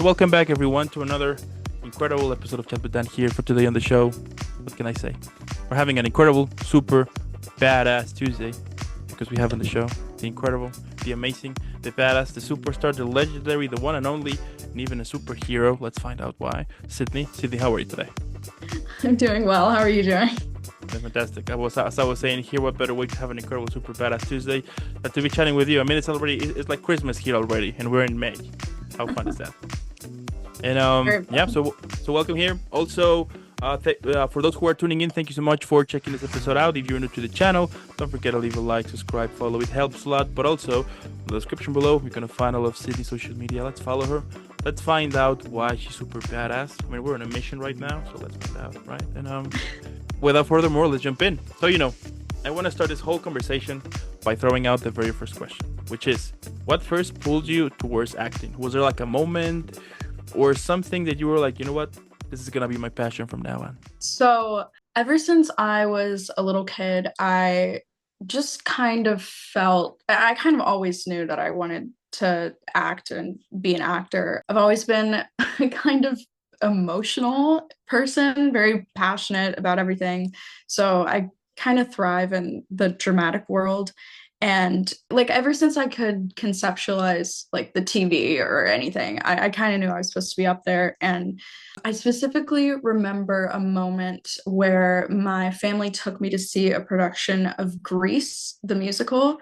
welcome back everyone to another incredible episode of Chat with Dan here for today on the show. What can I say? We're having an incredible, super badass Tuesday because we have on the show the incredible, the amazing, the badass, the superstar, the legendary, the one and only, and even a superhero. Let's find out why. Sydney, how are you today? I'm doing well. How are you doing? Fantastic. As I was saying here, what better way to have an incredible, super badass Tuesday than to be chatting with you? I mean, it's like Christmas here already, and we're in May. How fun is that? And yeah, so welcome here. Also, for those who are tuning in, thank you so much for checking this episode out. If you're new to the channel, don't forget to leave a like, subscribe, follow. It helps a lot. But also, in the description below, you're gonna find all of Sydney's social media. Let's follow her. Let's find out why she's super badass. I mean, we're on a mission right now, so let's find out, right? And without further ado, let's jump in. So, I want to start this whole conversation by throwing out the very first question, which is, what first pulled you towards acting? Was there like a moment or something that you were like, you know what, this is gonna be my passion from now on? So, ever since I was a little kid, I just kind of felt, I kind of always knew that I wanted to act and be an actor. I've always been a kind of emotional person, very passionate about everything. So, I kind of thrive in the dramatic world. And like ever since I could conceptualize like the TV or anything, I kind of knew I was supposed to be up there. And I specifically remember a moment where my family took me to see a production of Grease, the musical.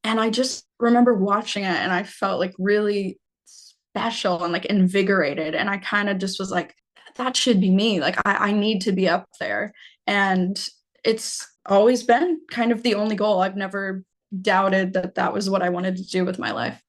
And I just remember watching it and I felt like really special and like invigorated. And I kind of just was like, that should be me. Like, I need to be up there. And it's always been kind of the only goal. I've never doubted that that was what I wanted to do with my life.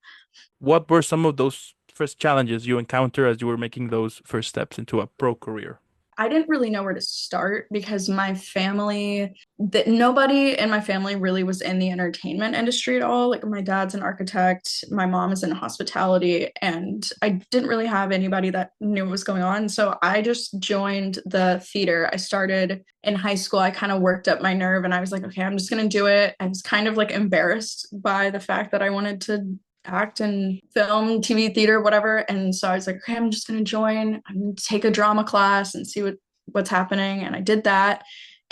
What were some of those first challenges you encountered as you were making those first steps into a pro career? I didn't really know where to start because my family, that nobody in my family really was in the entertainment industry at all. Like my dad's an architect, my mom is in hospitality, and I didn't really have anybody that knew what was going on. So I just joined the theater. I started in high school. I kind of worked up my nerve and I was like, okay, I'm just going to do it. I was kind of like embarrassed by the fact that I wanted to act and film, TV, theater, whatever. And so I was like, okay, I'm just going to join. I'm going to take a drama class and see what's happening. And I did that.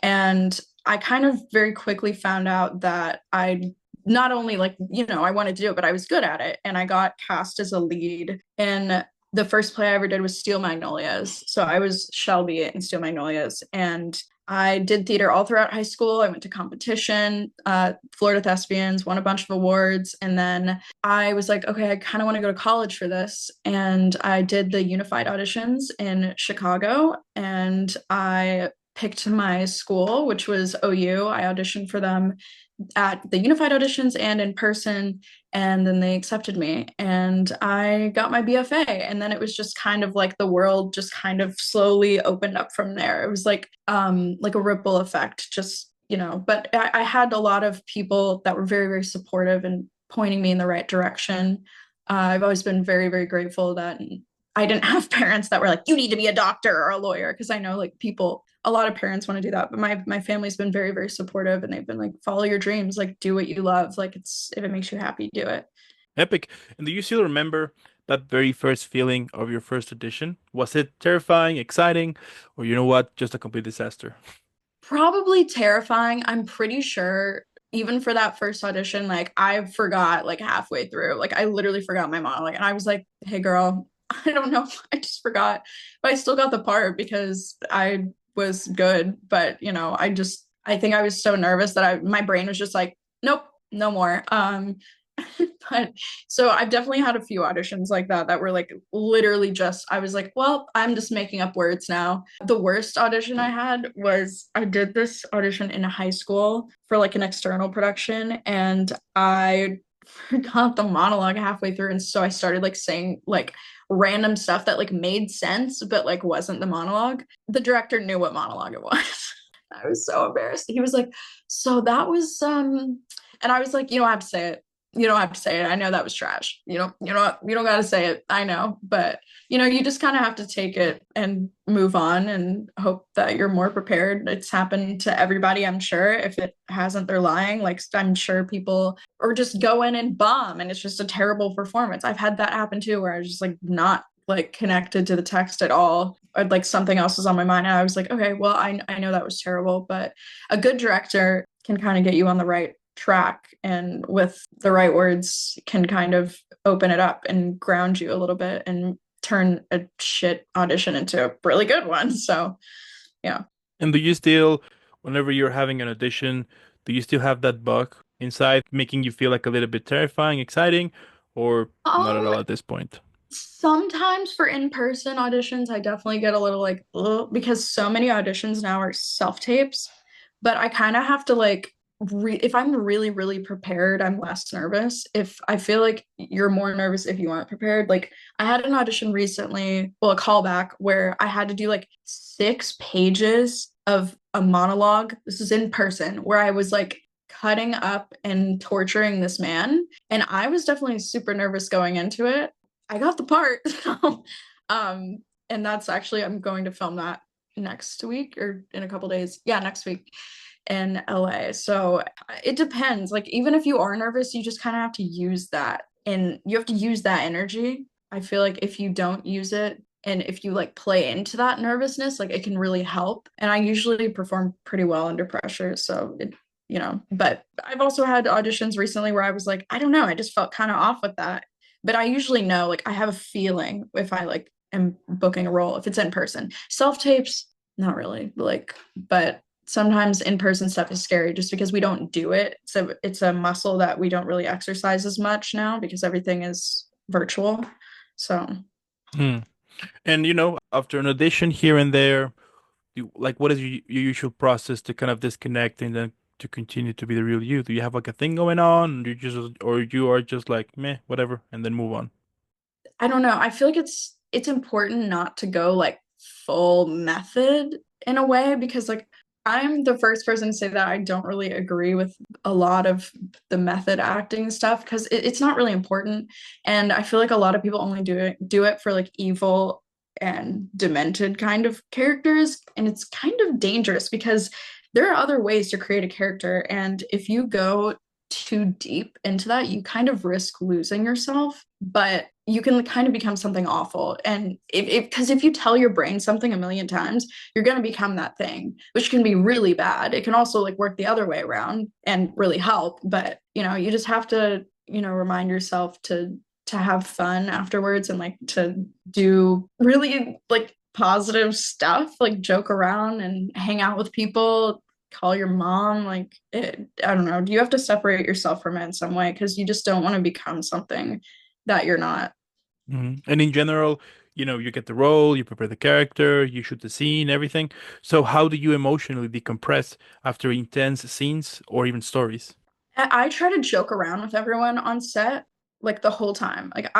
And I kind of very quickly found out that I not only like, I wanted to do it, but I was good at it. And I got cast as a lead in the first play I ever did was Steel Magnolias. So I was Shelby in Steel Magnolias. And I did theater all throughout high school. I went to competition, Florida Thespians, won a bunch of awards. And then I was like, okay, I kind of want to go to college for this. And I did the Unified auditions in Chicago. And I picked my school, which was OU. I auditioned for them at the Unified auditions and in person, and then they accepted me and I got my BFA. And then it was just kind of like the world just kind of slowly opened up from there. It was like a ripple effect, just but I had a lot of people that were very, very supportive and pointing me in the right direction. I've always been very, very grateful that I didn't have parents that were like, you need to be a doctor or a lawyer, because I know like a lot of parents want to do that, but my family's been very, very supportive and they've been like, follow your dreams, like do what you love, like if it makes you happy, do it. Epic. And do you still remember that very first feeling of your first audition? Was it terrifying, exciting, or you know what, just a complete disaster? Probably terrifying. I'm pretty sure even for that first audition, like I forgot like halfway through, like I literally forgot my monologue and I was like, hey girl, I don't know, I just forgot, but I still got the part because I was good. But I think I was so nervous that my brain was just like, nope, no more. But so I've definitely had a few auditions like that were like literally just, I was like, well, I'm just making up words now. The worst audition I had was I did this audition in high school for like an external production and I forgot the monologue halfway through. And so I started like saying like random stuff that like made sense, but like wasn't the monologue. The director knew what monologue it was. I was so embarrassed. He was like, so that was and I was like, you don't have to say it. You don't have to say it. I know that was trash. You don't got to say it. I know, but you just kind of have to take it and move on and hope that you're more prepared. It's happened to everybody, I'm sure. If it hasn't, they're lying. Like I'm sure people or just go in and bomb and it's just a terrible performance. I've had that happen too, where I was just like not like connected to the text at all, or like something else was on my mind, and I was like, okay, well, I know that was terrible, but a good director can kind of get you on the right track, and with the right words can kind of open it up and ground you a little bit and turn a shit audition into a really good one. So yeah. And do you still, whenever you're having an audition, do you still have that bug inside making you feel like a little bit terrifying, exciting, or not at Um, all at this point? Sometimes for in-person auditions, I definitely get a little like, ugh, because so many auditions now are self-tapes, but I kind of have to like if I'm really, really prepared, I'm less nervous. If I feel like you're more nervous if you aren't prepared, like I had an audition recently, well, a callback where I had to do like 6 pages of a monologue. This is in person where I was like cutting up and torturing this man. And I was definitely super nervous going into it. I got the part. um, and that's actually I'm going to film that next week or in a couple days. Yeah, next week in LA. So it depends. Like even if you are nervous, you just kind of have to use that and you have to use that energy. I feel like if you don't use it and if you like play into that nervousness, like it can really help. And I usually perform pretty well under pressure. So it, but I've also had auditions recently where I was like, I don't know, I just felt kind of off with that. But I usually know, like I have a feeling if I like am booking a role, if it's in person. Self tapes, not really, like, but sometimes in-person stuff is scary just because we don't do it. So it's a muscle that we don't really exercise as much now because everything is virtual. So Hmm. And after an audition here and there, like what is your usual process to kind of disconnect and then to continue to be the real you? Do you have like a thing going on? Or you are just like meh, whatever, and then move on? I don't know. I feel like it's important not to go like full method in a way because like I'm the first person to say that I don't really agree with a lot of the method acting stuff because it's not really important. And I feel like a lot of people only do it for like evil and demented kind of characters. And it's kind of dangerous because there are other ways to create a character. And if you go too deep into that, you kind of risk losing yourself. But you can kind of become something awful. And because if you tell your brain something a million times, you're going to become that thing, which can be really bad. It can also like work the other way around and really help. But, you just have to, remind yourself to have fun afterwards and like to do really like positive stuff, like joke around and hang out with people, call your mom, like I don't know. You have to separate yourself from it in some way because you just don't want to become something that you're not. And in general, you get the role, you prepare the character, you shoot the scene, everything. So how do you emotionally decompress after intense scenes or even stories? I try to joke around with everyone on set like the whole time. Like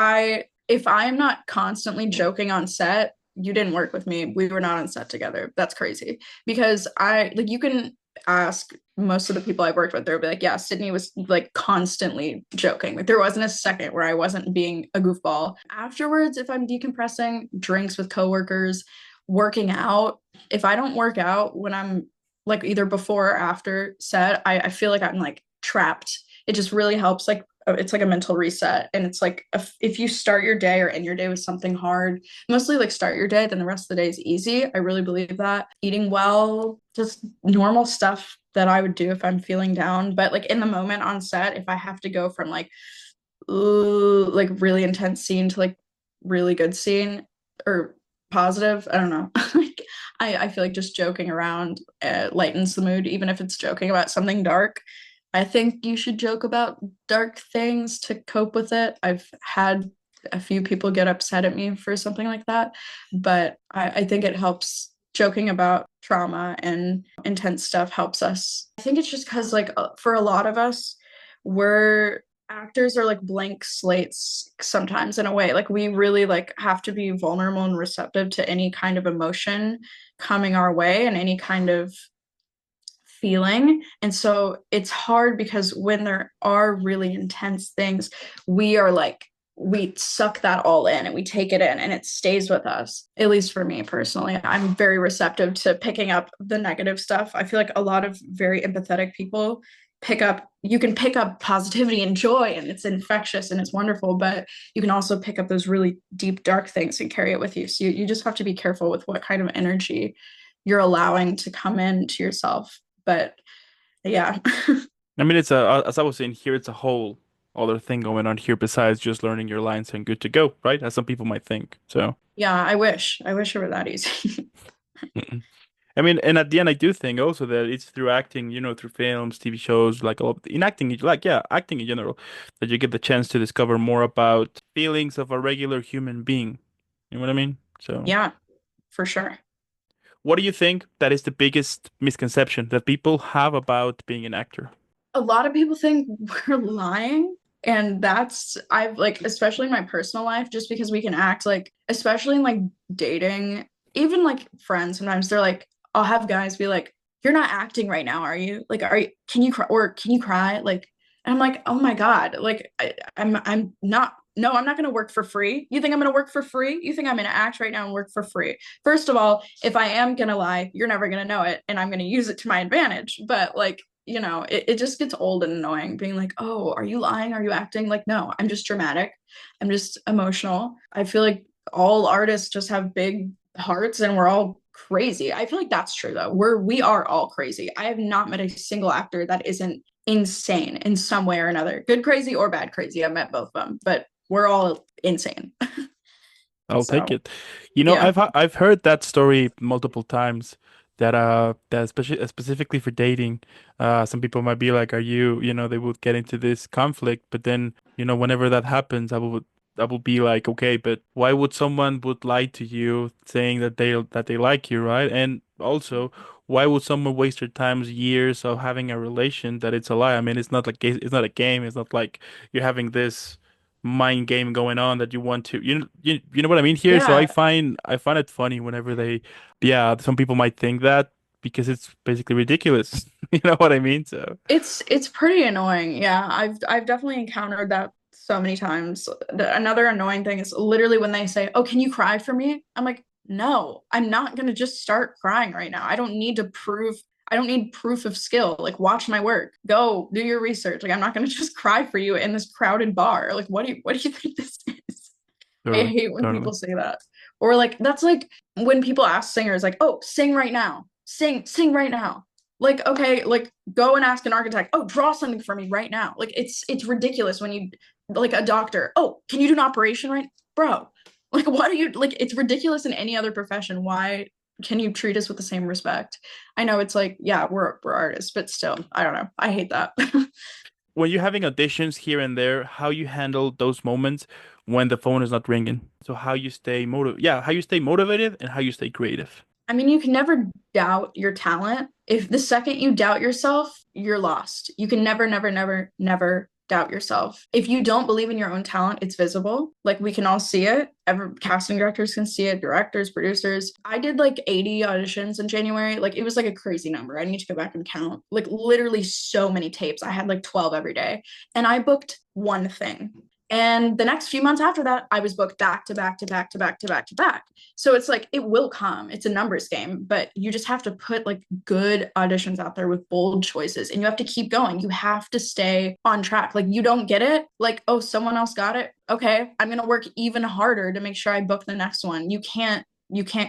if I'm not constantly joking on set, you didn't work with me. We were not on set together. That's crazy. Because I like you can ask most of the people I worked with, they'll be like, yeah, Sydney was like constantly joking. Like there wasn't a second where I wasn't being a goofball. Afterwards, if I'm decompressing, drinks with coworkers, working out. If I don't work out when I'm like either before or after set, I feel like I'm like trapped. It just really helps. Like it's like a mental reset, and it's like if you start your day or end your day with something hard, mostly like start your day, then the rest of the day is easy. I really believe that. Eating well, just normal stuff that I would do if I'm feeling down. But like in the moment on set, if I have to go from like ooh, like really intense scene to like really good scene or positive, I don't know. Like I feel like just joking around lightens the mood, even if it's joking about something dark. I think you should joke about dark things to cope with it. I've had a few people get upset at me for something like that, but I think it helps. Joking about trauma and intense stuff helps us. I think it's just because, like, for a lot of us, we're actors are like blank slates sometimes in a way. Like, we really like have to be vulnerable and receptive to any kind of emotion coming our way and any kind of feeling. And so it's hard because when there are really intense things, we are like, we suck that all in and we take it in and it stays with us. At least for me personally, I'm very receptive to picking up the negative stuff. I feel like a lot of very empathetic people you can pick up positivity and joy, and it's infectious and it's wonderful, but you can also pick up those really deep dark things and carry it with you. So you just have to be careful with what kind of energy you're allowing to come into yourself. But yeah. I mean, as I was saying here, it's a whole other thing going on here besides just learning your lines and good to go, right? As some people might think. So, Yeah, I wish it were that easy. mm-mm. I mean, and at the end, I do think also that it's through acting, through films, TV shows, like all of in acting, like yeah, acting in general, that you get the chance to discover more about feelings of a regular human being. You know what I mean? So, Yeah, for sure. what do you think that is the biggest misconception that people have about being an actor? A lot of people think we're lying, and that's I've like, especially in my personal life, just because we can act, like especially in like dating, even like friends, sometimes they're like, I'll have guys be like, you're not acting right now, are you? Like, are you, can you cry, or can you cry, like, and I'm like, oh my God, like I'm not, no, I'm not going to work for free. You think I'm going to work for free? You think I'm going to act right now and work for free? First of all, if I am going to lie, you're never going to know it, and I'm going to use it to my advantage. But like, it just gets old and annoying being like, oh, are you lying? Are you acting? Like, no, I'm just dramatic. I'm just emotional. I feel like all artists just have big hearts and we're all crazy. I feel like that's true though. We are all crazy. I have not met a single actor that isn't insane in some way or another. Good crazy or bad crazy. I've met both of them, but we're all insane. I'll take So, it. yeah. I've heard that story multiple times that specifically for dating, some people might be like, "Are you?" They would get into this conflict, but then whenever that happens, I will be like, "Okay, but why would someone would lie to you saying that they like you, right?" And also, why would someone waste their times years of having a relation that it's a lie? I mean, it's not a game. It's not like you're having this mind game going on that you want to you know what I mean here. So Yeah. I find it funny whenever they yeah, some people might think that because it's basically ridiculous. You know what I mean? So It's pretty annoying. Yeah, I've definitely encountered that so many times. Another annoying thing is literally when they say, "Oh, can you cry for me?" I'm like, "No, I'm not gonna just start crying right now. I don't need proof of skill. Like, watch my work. Go do your research. Like, I'm not gonna just cry for you in this crowded bar. Like, what do you think this is?" I totally, hate when totally. people say that. Or like that's like when people ask singers like, "Oh, sing right now. Sing right now." Like, okay, like go and ask an architect, "Oh, draw something for me right now." Like it's ridiculous when you like a doctor, "Oh, can you do an operation right?" Bro, like what are you like it's ridiculous in any other profession. Why can you treat us with the same respect? I know it's like, yeah, we're artists, but still, I don't know. I hate that. When you're having auditions here and there, how you handle those moments when the phone is not ringing? So how you stay motivated and how you stay creative. I mean, you can never doubt your talent. If the second you doubt yourself, you're lost. You can never, never, never, never doubt yourself. If you don't believe in your own talent, it's visible. Like we can all see it. Casting directors can see it, directors, producers. I did like 80 auditions in January. Like it was like a crazy number. I need to go back and count. Like literally so many tapes. I had like 12 every day. And I booked one thing. And the next few months after that, I was booked back to back to back to back to back to back. So it's like it will come. It's a numbers game, but you just have to put like good auditions out there with bold choices and you have to keep going. You have to stay on track. Like you don't get it, like, oh, someone else got it. Okay, I'm going to work even harder to make sure I book the next one. You can't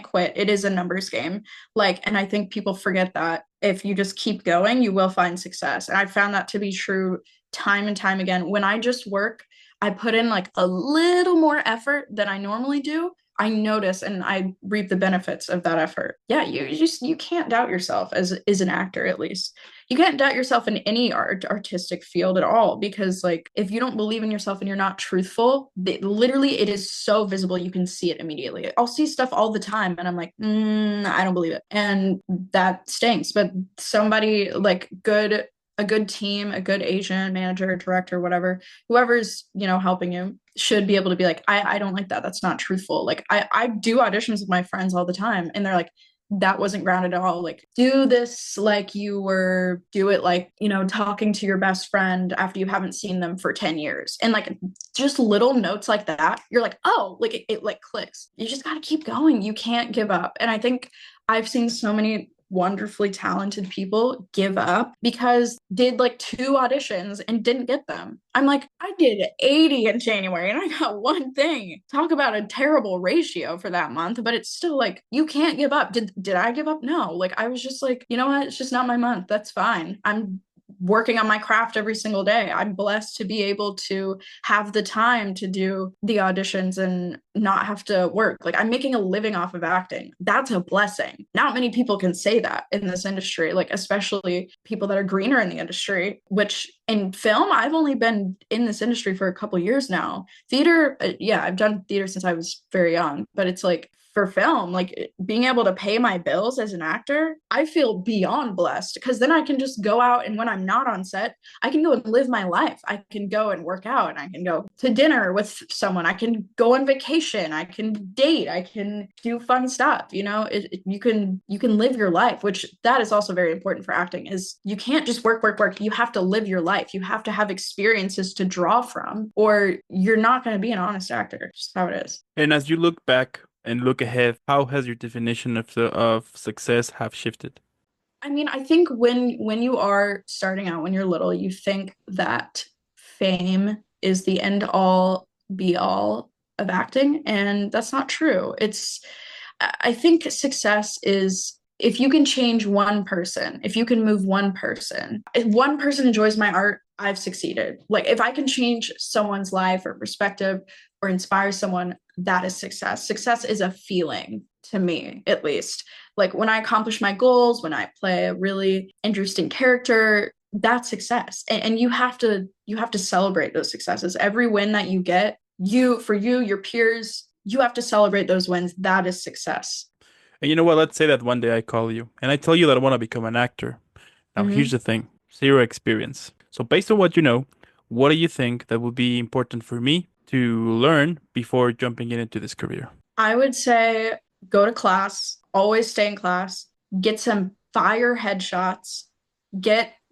quit. It is a numbers game. Like, and I think people forget that if you just keep going, you will find success. And I found that to be true time and time again. When I just work, I put in like a little more effort than I normally do. I notice and I reap the benefits of that effort. Yeah, you can't doubt yourself as an actor, at least. You can't doubt yourself in any artistic field at all, because like if you don't believe in yourself and you're not truthful, literally it is so visible, you can see it immediately. I'll see stuff all the time and I'm like, I don't believe it, and that stinks. But somebody like a good team, a good agent, manager, director, whatever, whoever's, helping you should be able to be like, I don't like that. That's not truthful. Like I do auditions with my friends all the time and they're like, that wasn't grounded at all. Like do this like do it like, talking to your best friend after you haven't seen them for 10 years. And like just little notes like that, you're like, oh, like it like clicks. You just got to keep going. You can't give up. And I think I've seen so many wonderfully talented people give up because did like 2 auditions and didn't get them. I'm like, I did 80 in January and I got one thing. Talk about a terrible ratio for that month, but it's still like you can't give up. Did I give up? No. Like I was just like, you know what? It's just not my month. That's fine. I'm working on my craft every single day. I'm blessed to be able to have the time to do the auditions and not have to work. Like I'm making a living off of acting. That's a blessing. Not many people can say that in this industry, like especially people that are greener in the industry, which in film, I've only been in this industry for a couple years now. Theater, yeah, I've done theater since I was very young, but it's like for film, like being able to pay my bills as an actor, I feel beyond blessed because then I can just go out and when I'm not on set, I can go and live my life. I can go and work out. I can go to dinner with someone. I can go on vacation. I can date. I can do fun stuff. You know, you can live your life, which that is also very important for acting. Is you can't just work, work, work. You have to live your life. You have to have experiences to draw from, or you're not going to be an honest actor. Just how it is. And as you look back and look ahead, how has your definition of success have shifted? I mean, I think when you are starting out, when you're little, you think that fame is the end all be all of acting, and that's not true. I think success is if you can change one person, if you can move one person, if one person enjoys my art, I've succeeded. Like if I can change someone's life or perspective or inspire someone, that is success. Success is a feeling to me, at least. Like when I accomplish my goals, when I play a really interesting character, that's success. And you have to celebrate those successes. Every win that you get, your peers, you have to celebrate those wins. That is success. And you know what? Let's say that one day I call you and I tell you that I want to become an actor. Now, here's Mm-hmm. the thing, zero experience. So, based on what you know, what do you think that would be important for me to learn before jumping into this career? I would say go to class, always stay in class, get some fire headshots,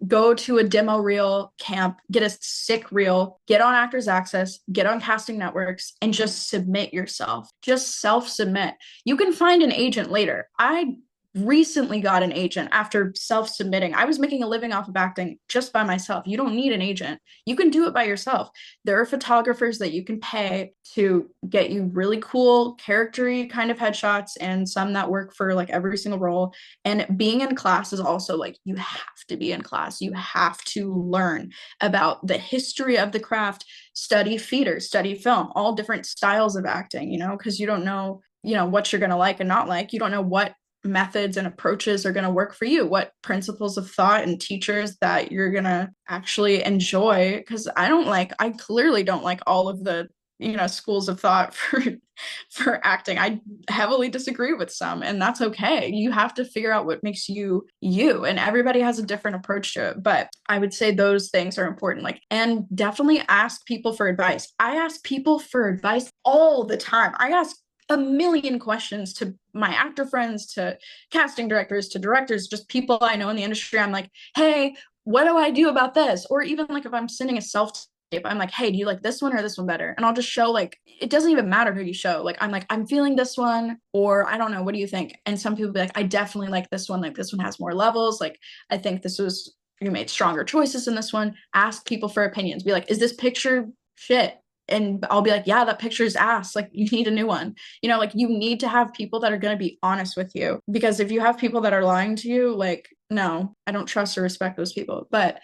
go to a demo reel camp, get a sick reel, get on Actors Access, get on casting networks, and just submit yourself. Just self submit. You can find an agent later. I recently got an agent after self submitting. I was making a living off of acting just by myself. You don't need an agent. You can do it by yourself. There are photographers that you can pay to get you really cool, charactery kind of headshots and some that work for like every single role. And being in class is also like you have to be in class. You have to learn about the history of the craft, study theater, study film, all different styles of acting, because you don't know, what you're going to like and not like. You don't know what methods and approaches are going to work for you, what principles of thought and teachers that you're going to actually enjoy. Because I clearly don't like all of the schools of thought for acting. I heavily disagree with some, and that's okay. You have to figure out what makes you you, and everybody has a different approach to it. But I would say those things are important. Like, and definitely ask people for advice. I ask people for advice all the time. I ask a million questions to my actor friends, to casting directors, to directors, just people I know in the industry. I'm like, hey, what do I do about this? Or even like if I'm sending a self tape, I'm like, hey, do you like this one or this one better? And I'll just show, like, it doesn't even matter who you show. Like, I'm feeling this one, or I don't know, what do you think? And some people be like, I definitely like this one. Like, this one has more levels. Like, I think you made stronger choices in this one. Ask people for opinions. Be like, is this picture shit? And I'll be like, yeah, that picture's ass. Like, you need a new one. Like, you need to have people that are going to be honest with you. Because if you have people that are lying to you, like, no, I don't trust or respect those people. But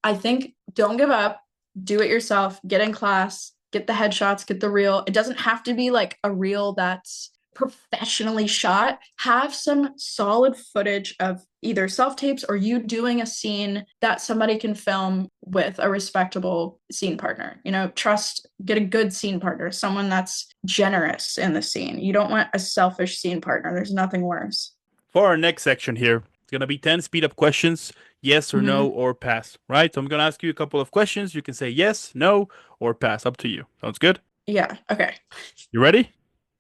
I think don't give up, do it yourself, get in class, get the headshots, get the reel. It doesn't have to be like a reel that's professionally shot. Have some solid footage of either self tapes or you doing a scene that somebody can film with a respectable scene partner. Get a good scene partner, someone that's generous in the scene. You don't want a selfish scene partner. There's nothing worse. For our next section here, it's going to be 10 speed up questions, yes or no, Mm-hmm. or pass, right? So I'm going to ask you a couple of questions. You can say yes, no, or pass. Up to you. Sounds good? Yeah. Okay. You ready?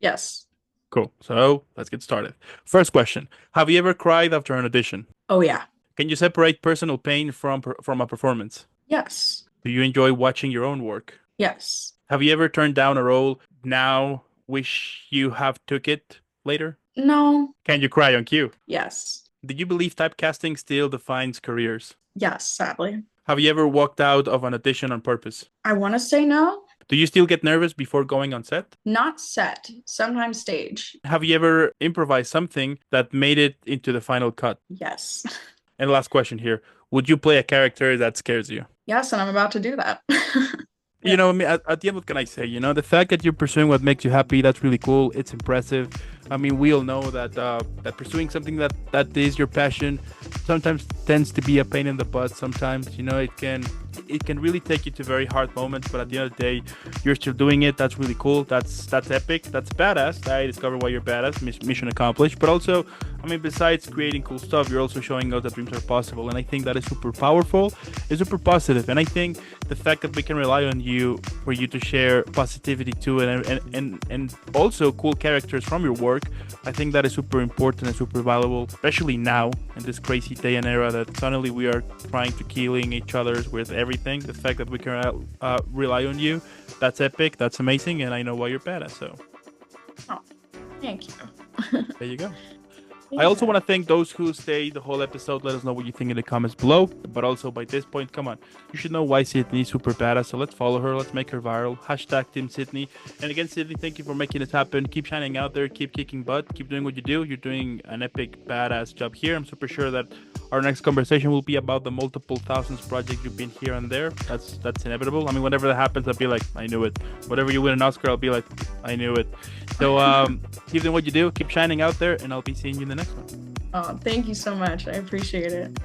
Yes. Cool. So let's get started. First question. Have you ever cried after an audition? Oh, yeah. Can you separate personal pain from a performance? Yes. Do you enjoy watching your own work? Yes. Have you ever turned down a role now wish you have took it later? No. Can you cry on cue? Yes. Do you believe typecasting still defines careers? Yes, sadly. Have you ever walked out of an audition on purpose? I want to say no. Do you still get nervous before going on set? Not set, sometimes stage. Have you ever improvised something that made it into the final cut? Yes. And last question here. Would you play a character that scares you? Yes, and I'm about to do that. You know, I mean, at the end, what can I say? You know, the fact that you're pursuing what makes you happy, that's really cool. It's impressive. I mean, we all know that that pursuing something that is your passion sometimes tends to be a pain in the butt. Sometimes, you know, it can really take you to very hard moments. But at the end of the day, you're still doing it. That's really cool. That's epic. That's badass. I discovered why you're badass. Mission accomplished. But also, I mean, besides creating cool stuff, you're also showing us that dreams are possible. And I think that is super powerful. It's super positive. And I think the fact that we can rely on you for you to share positivity too, and also cool characters from your work, I think that is super important and super valuable, especially now in this crazy day and era that suddenly we are trying to killing each other with everything. The fact that we can rely on you, that's epic, that's amazing, and I know why you're badass. So, oh, thank you. There you go. Yeah. I also want to thank those who stayed the whole episode. Let us know what you think in the comments below. But also by this point, come on, you should know why Sydney is super badass. So let's follow her. Let's make her viral. # Team Sydney. And again, Sydney, thank you for making this happen. Keep shining out there. Keep kicking butt. Keep doing what you do. You're doing an epic, badass job here. I'm super sure that our next conversation will be about the multiple thousands projects you've been here and there. That's inevitable. I mean, whenever that happens, I'll be like, I knew it. Whatever you win an Oscar, I'll be like, I knew it. So keep doing what you do. Keep shining out there. And I'll be seeing you in the next one. Oh, thank you so much. I appreciate it.